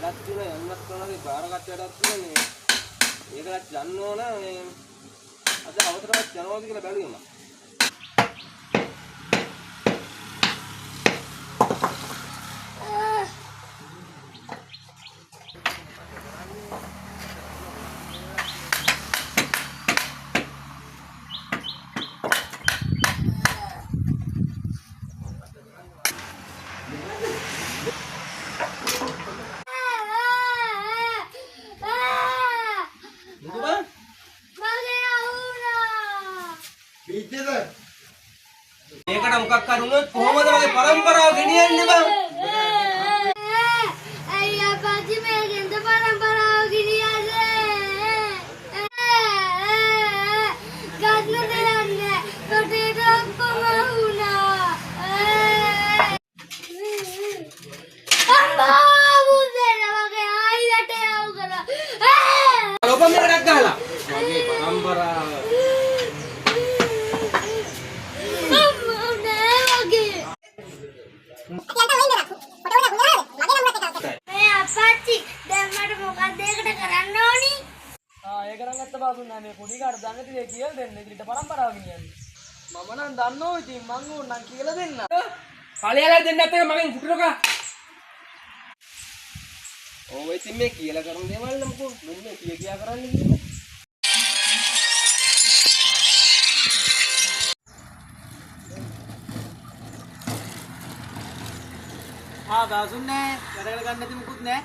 වැඩක් තියෙනවා යන්නත් කරනවාගේ බාරගත් වැඩක් තියෙනවා ඒකලත් යන්න ඕන මේ අද අවතරවත් යනවාද කියලා බැලුවම ඒකට මොකක් කරුණොත් කොහොමද වගේ පරම්පරාව ගෙනියන්නේ බං අයියා පච්චි මේකෙන්ද පරම්පරාව ගෙනියන්නේ ගන්න දෙන්නේ කොටේට ඔක්කොම වුණා අම්මා මුදේන වගේ ආයිලට යව කරා ලොපම් එකක් ගහලා මගේ පරම්පරාව ඒක නම් ඇත්ත බාසුන් නෑ මේ පොඩි කාට දන්නේ තියේ කියලා දෙන්න. ඉතින් පරම්පරාව ගෙනියන්නේ. මම නම් දන්නෝ ඉතින් මං ඕනනම් කියලා දෙන්න. කලියලා දෙන්න නැත්නම් මගෙන් කුටුරක. ඕව ඉතින් මේ කියලා කරන දේවල් නම් මොකෝ මෙන්න කියා කරන්නේ කියන්නේ. බාසුන් නෑ. වැඩ ගන්න නැති මුකුත් නෑ.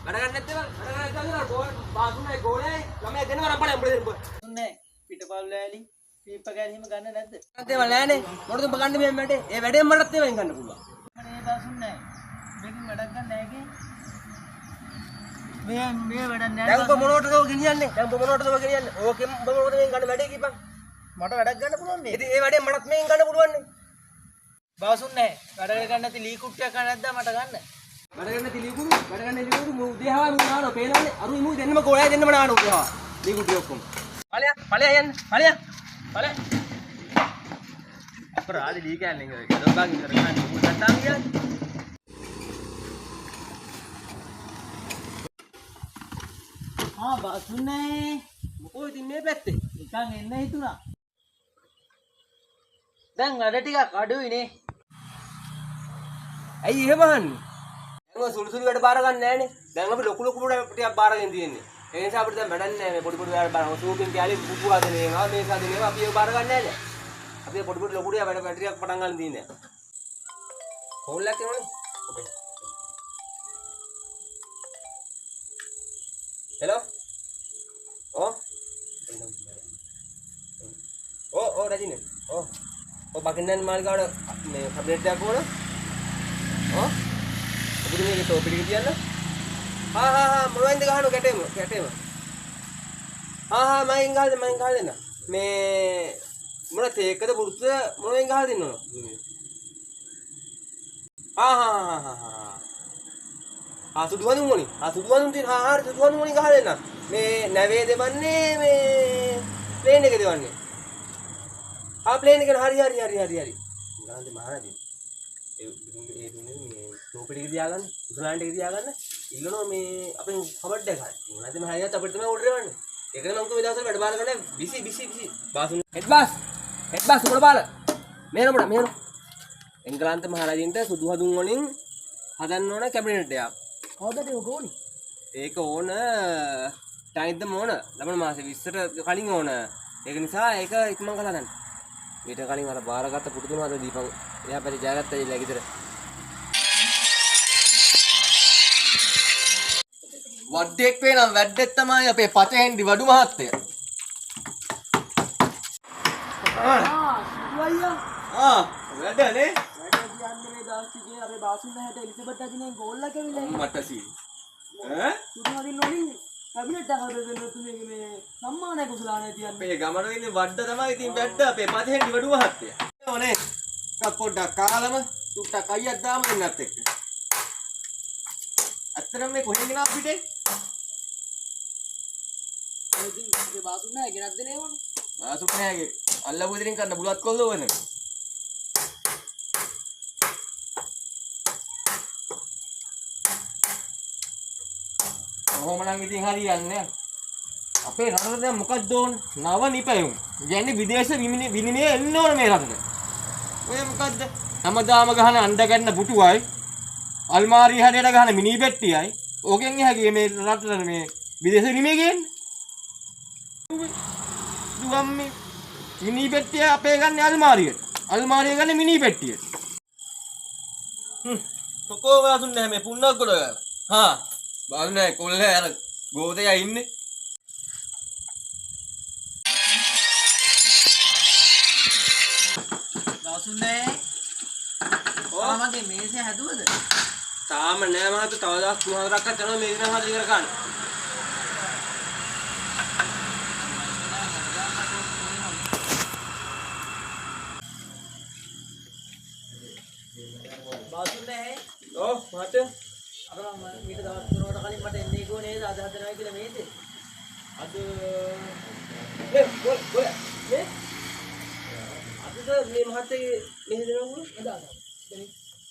වැඩ ගන්න නැත්තේ වැඩ ගන්න ගෝල් බාසුන්යි ගෝලයි ළමයි දෙනවා රම්පලෙන් උඹ දෙන්න. නෑ. පිටපල් ලෑලි පීප්ප කෑලිම ගන්න නැද්ද? නැත්තේ වල නෑනේ. මොකටද උඹ ගන්න මේ මැටේ? ඒ වැඩෙන් මටත් ඒවෙන් ගන්න පුළුවන්. අනේ බාසුන් නෑ. මේකෙන් වැඩක් ගන්න නෑ කේ. මේ වැඩක් නෑ. දැන් උඹ මොනවටද ඔය ගෙනියන්නේ? දැන් උඹ මොනවටද ඔය ගෙනියන්නේ? ඕකෙන් උඹ මොකටද මේ ගන්න වැඩේ කිපන්. මට වැඩක් ගන්න පුළුවන් නේ. ඉතින් ඒ වැඩෙන් මටත් මේන් ගන්න පුළුවන් නේ. බාසුන් නෑ. වැඩ ගන්න නැති ලී කුට්ටියක් ගන්න නැද්ද මට ගන්න? වැඩ ගන්න තිලිකුරු වැඩ ගන්න තිලිකුරු මු උදේහා මු නානෝ පේනන්නේ අරු මු දෙන්නම ගෝලයි දෙන්නම නානෝ උදේහා දීකුටි ඔක්කොම ඵලයක් යන්න ඵලයක් අපර ආදි දී කෑල්ලේ ඉඳලා ගලබාගින් ඉඳලා ගන්න මු සත්තාම කියන්නේ බාසුන් නෑ. මොකෝ ඉතින් මේ පැත්තේ නිකන් එන්න හිතුණා. දැන් වැඩ ටිකක් අඩුයි නේ. ඇයි එහෙම අහන්නේ දැන් සුළු සුළු වැඩ බාර ගන්න නෑනේ දැන් අපි ලොකු ලොකු ටිකක් බාරගෙන තියෙන්නේ ඒ නිසා අපිට දැන් වැඩක් නෑ මේ පොඩි පොඩි වැඩ බාරන සූපින් කැලේ පුපු හදන ඒවා මේ සාදින ඒවා අපි ඒක බාර ගන්න නෑනේ අපි පොඩි පොඩි ලොකු ටික වැඩ ටිකක් පටන් ගන්න තියෙන්නේ කෝල් එකක් එනවනේ ඔකේ හෙලෝ ඕ රජිනේ ඕ බකින්නන් මාල්ගාවට මේ කැබිනට් එකක් ඕන අපිට මේක ටොපික් එක තියන්න මොනවයින්ද ගහනවා කැටේම මයින් ගහලා දෙන්න මේ මොන තේකද පුරුද්ද මොනවයින් ගහලා දෙන්න ඕන සුදු වඳුන් මොනි සුදු වඳුන් තියෙන හරි සුදු වඳුන් මොනි ගහලා දෙන්න මේ නැවේ දෙවන්නේ මේ ප්ලේන් එක දෙවන්නේ ප්ලේන් එක හරි ගාන්දේ මහානදී ඒ දුන්නේ මේ ටෝපික් එක තියාගන්න උසලාන්ට එක තියාගන්න ඉල්ලනවා මේ අපෙන් කබඩ් එකක් හරි නැත්නම් හරියට අපිට තමයි ඕඩර් එවන්නේ ඒක නම් උඹ මේ දවස්වල වැඩ බාර ගන්න බිසි බාසුන් හෙඩ් බාස් උඩ බාල මේන එංගලන්ත මහරජින්ට සුදු හදුන් වලින් හදන්න ඕන කැබිනට් එකක් කවදද ඒක ඕනි? ඒක ඕන ටයිම්ද ඕන ලබන මාසේ 20ට කලින් ඕන ඒක නිසා ඒක ඉක්මන් කරලා ගන්න ඊට කලින් අර බාරගත්ත පුරුදුම හද දීපන් එයා පැලි ජයගත්තා ඉල්ල ගෙදර වඩේක් වෙනම් වැඩෙත් තමයි අපේ පචහෙන්ඩි වඩු මහත්තයා වැඩනේ වැඩ කියන්නේ මේ දවස් ටිකේ අපේ බාසුන් නැහැට එලිසබෙත් අදිනේ ගෝල් එක ඇවිල්ලා මට සී සුදු හදින් වලින් කැබිනට් එකක් හදලා දෙන්න තුනේ මේ සම්මානයක් උසලානේ තියන්නේ. මේ ගමන ඉන්නේ වඩ තමයි ඉතින් වැඩ අපේ පචහෙන්ඩි වඩු මහත්තයා ඕනේ පොඩ්ඩක් කාලම සුට්ටක් අයියක් දාම දෙන්නත් එක්ක අත්‍තරම මේ කොහෙන් ගෙනාව පිටේ ඉතින් අපේ බාසුන් නැහැ ගෙනත් දෙන්නේ ඕනේ. බාසුන් නැහැගේ අල්ලපු ඉදිරින් කරන්න බුලත් කොල්ලෝ වෙන කොහොම නම් ඉතින් හරියන්නේ අපේ රටට දැන් මොකක්ද ඕන නව නිපැයුම් කියන්නේ විදේශ විනිමය එන්න ඕන මේ රටට ඔය මොකද්ද හැමදාම ගහන අඬ ගන්න පුටුවයි අල්මාරිය හැඩයට ගහන මිනි පෙට්ටියයි ඕකෙන් එහා මේ රටට මේ විදේශ විනිමය ගන්නේ දුවම් මේ මිනි පෙට්ටිය අපේ ගන්න අල්මාරිය ගන්න මිනි පෙට්ටිය කොකෝ වාදුන්නේ මේ පුන්නක් ගොඩ හා බාදුනේ කොල්ලේ අර ගෝතයා ඉන්නේ දාසුන්නේ ඔයාමගේ මේසේ හැදුවද? තාම නෑ මහත්තයා තව දවස් 3-4ක් යනවා මේක නම් හදලා ඉවර ගන්න. දාසුන්නේ ඔව් මහත්තයා අර මම මීට දවස් 3කට කලින් මට එන්නේ කිව්ව නේද අද හදනවා කියලා මේසේ. අද නේ ගොල් නේ අද මේ මහත්තයා මෙහෙ දෙනවා අද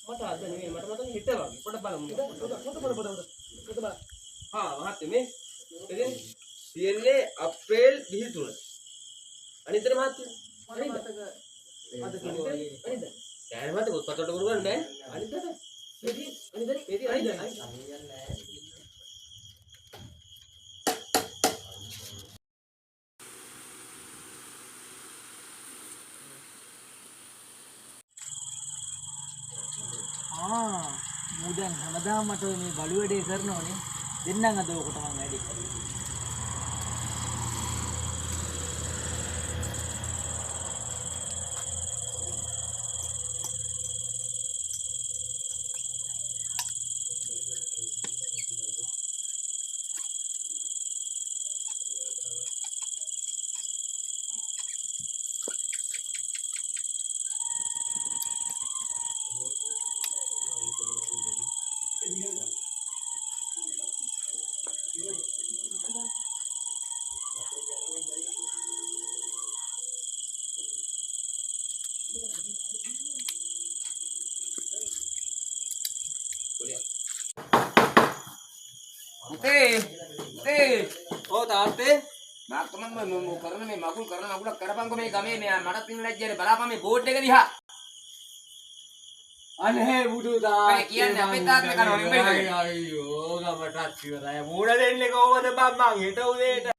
මට අද නෙමෙයි මට මතක හිට වගේ පොඩ බලමු පොඩ බලන්න හා මහත්තයා මේ එදින තියෙන්නේ අප්‍රේල් 23 අනිතර මහත්තයා අනිත් මතක අද කියන්නේ අනිත් දැන් මතක පොතට කරු ගන්න බෑ අනිතට අනිත් මූ දැන් හැමදාම මට මේ බලු වැඩේ කරනෝනේ දෙන්නම් අද ඔකට මම වැඩි ඔව් තාත්තේ මාකමන් මම කරන මේ මගුල් කරන මගුලක් කරපන්කො මේ ගමේ මේ මටත් ඉන්න ලැජ්ජානේ බලාපන් මේ බෝඩ් එක දිහා අනේ බුදු තාත්තේ මේ කියන්නේ අපේ තාත්තේ කනවා නෙමෙයි අයියෝ ගමටත් ඉවරයි මූණ දෙන්නේ කොහොමද බං මං හිට උදේට